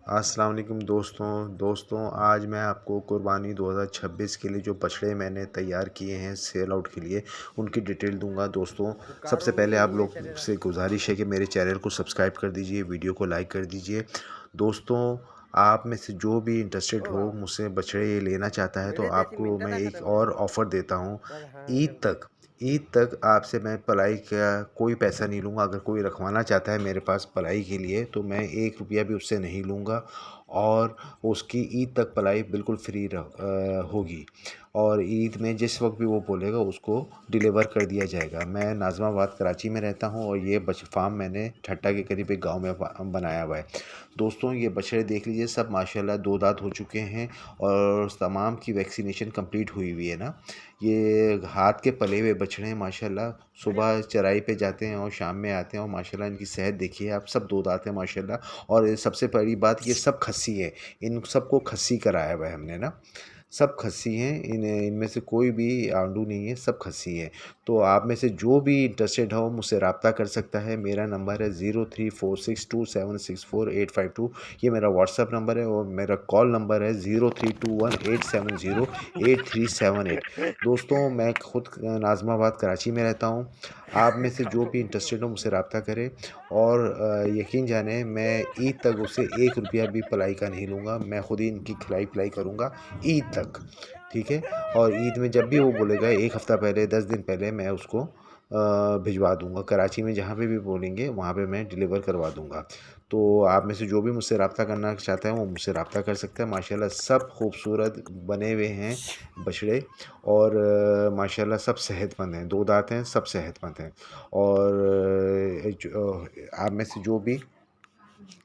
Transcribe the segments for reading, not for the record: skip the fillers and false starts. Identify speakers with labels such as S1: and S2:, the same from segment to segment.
S1: अस्सलाम वालेकुम दोस्तों आज मैं आपको कुर्बानी 2026 के लिए जो बछड़े मैंने तैयार किए हैं सेल आउट के लिए उनकी डिटेल दूंगा। दोस्तों, सबसे पहले आप लोग से गुजारिश है कि मेरे चैनल को सब्सक्राइब कर दीजिए, वीडियो को लाइक कर दीजिए। दोस्तों, आप में से जो भी इंटरेस्टेड हो मुझसे बछड़े ये लेना चाहता है तो आपको मैं एक और ऑफ़र देता हूँ। ईद तक ईद तक आपसे मैं पलाई का कोई पैसा नहीं लूँगा। अगर कोई रखवाना चाहता है मेरे पास पलाई के लिए तो मैं 1 रुपया भी उससे नहीं लूँगा और उसकी ईद तक पलाई बिल्कुल फ्री होगी। और ईद में जिस वक्त भी वो बोलेगा उसको डिलीवर कर दिया जाएगा। मैं नाज़िमाबाद कराची में रहता हूँ और ये फार्म मैंने ठट्टा के करीब एक गाँव में बनाया हुआ है। दोस्तों, ये बछड़े देख लीजिए, सब माशाल्लाह 2 दांत हो चुके हैं और तमाम की वैक्सीनेशन कंप्लीट हुई हुई है ना। ये हाथ के पले हुए बछड़े हैं माशाल्लाह। सुबह चराई पे जाते हैं और शाम में आते हैं और माशाल्लाह इनकी सेहत देखिए आप, सब 2 दांत हैं माशाल्लाह। और सबसे बड़ी बात, ये सब खस्सी है। इन सबको खस्सी कराया हुआ है हमने ना। सब खस्सी हैं, इनमें से कोई भी आंडू नहीं है, सब खस्सी है। तो आप में से जो भी इंटरेस्टेड हो मुझसे रब्ता कर सकता है। मेरा नंबर है 0346276485 ये मेरा व्हाट्सअप नंबर है और मेरा कॉल नंबर है 0321870838। दोस्तों, मैं खुद नाज़िमाबाद कराची में रहता हूँ। आप में से जो भी इंटरेस्टेड हो मुझसे रब्ता करें और यकीन जाने मैं ईद तक उससे 1 रुपया भी पलाई का नहीं लूँगा। मैं खुद ही इनकी खिलाई पिलाई करूँगा ईद तक, ठीक है। और ईद में जब भी वो बोलेगा 1 हफ़्ता पहले, 10 दिन पहले मैं उसको भिजवा दूँगा। कराची में जहाँ पे भी बोलेंगे वहाँ पे मैं डिलीवर करवा दूँगा। तो आप में से जो भी मुझसे रब्ता करना चाहता है वो मुझसे रब्ता कर सकता है। माशाल्लाह सब खूबसूरत बने हुए हैं बछड़े और माशाल्लाह सब सेहतमंद हैं। 2 दाँत हैं, सब सेहतमंद हैं। और आप में से जो भी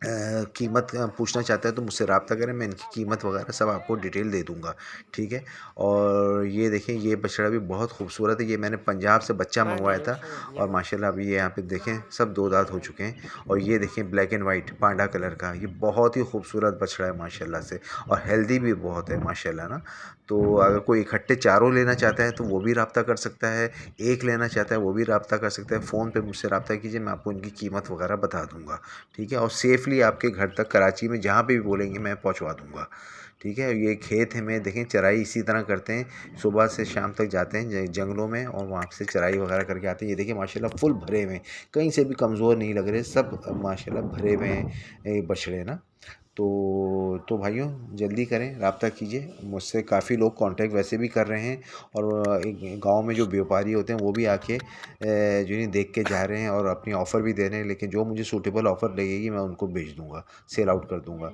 S1: कीमत पूछना चाहता है तो मुझसे रब्ता करें, मैं इनकी कीमत वगैरह सब आपको डिटेल दे दूँगा, ठीक है। और ये देखें, ये बछड़ा भी बहुत खूबसूरत है। ये मैंने पंजाब से बच्चा मंगवाया था और माशाल्लाह अभी ये यहाँ पे देखें सब 2 दांत हो चुके हैं। और ये देखें black and white Panda colour का, ये बहुत ही खूबसूरत बछड़ा है माशाल्लाह से। और हेल्दी भी बहुत है माशाल्लाह ना। तो अगर कोई इकट्ठे चारों लेना चाहता है तो वो भी रब्ता कर सकता है, एक लेना चाहता है वो भी रब्ता कर सकता है। फ़ोन पे मुझसे रब्ता कीजिए, मैं आपको इनकी कीमत वगैरह बता दूँगा, ठीक है। और सेफ़ली आपके घर तक कराची में जहाँ पे भी बोलेंगे मैं पहुँचवा दूँगा, ठीक है। ये खेत है में देखें, चराई इसी तरह करते हैं, सुबह से शाम तक जाते हैं जंगलों में और वहाँ से चराई वगैरह करके आते हैं। ये देखिए माशाल्लाह फुल भरे हुए हैं, कहीं से भी कमज़ोर नहीं लग रहे, सब माशाल्लाह भरे हुए हैं ये बछड़े ना। तो भाइयों, जल्दी करें, रब्ता कीजिए मुझसे। काफ़ी लोग कांटेक्ट वैसे भी कर रहे हैं और एक गांव में जो व्यापारी होते हैं वो भी आके जो नहीं देख के जा रहे हैं और अपनी ऑफ़र भी दे रहे हैं। लेकिन जो मुझे सूटेबल ऑफ़र लगेगी मैं उनको भेज दूँगा, सेल आउट कर दूँगा।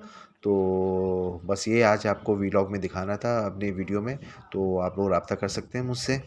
S1: तो बस ये आज आपको व्लॉग में दिखाना था अपनी वीडियो में। तो आप लोग रब्ता कर सकते हैं मुझसे।